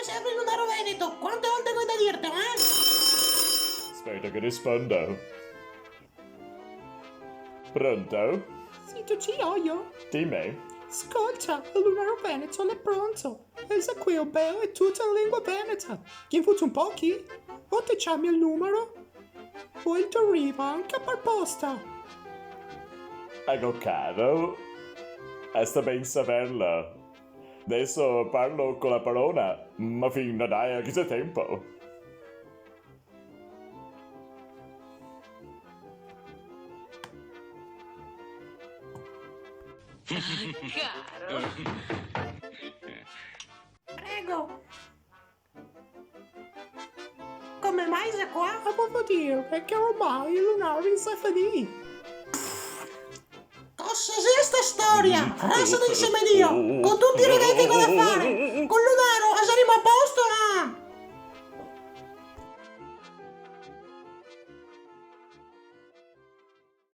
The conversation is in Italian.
come serve il lunaro veneto? Quante volte vuoi da dirtelo, eh? Aspetta che rispondo. Pronto? Sì, tu ci Ollio. Dimmi. Ascolta, il lunaro veneto è pronto. È qui il bello è tutto in lingua veneta. Chi vuoi un po' chi? O ti chiami il numero? O il tuo arriva anche per posta. Ecco caro. Sta ben saperlo. Adesso parlo con la parola, ma fino dai a che tempo. Caro. Prego. Come mai sei qua? Volevo dire che ormai il lunaro in Safadì. Cosa è sta storia? Rasa insieme io, con tutti i regali che ho da fare, con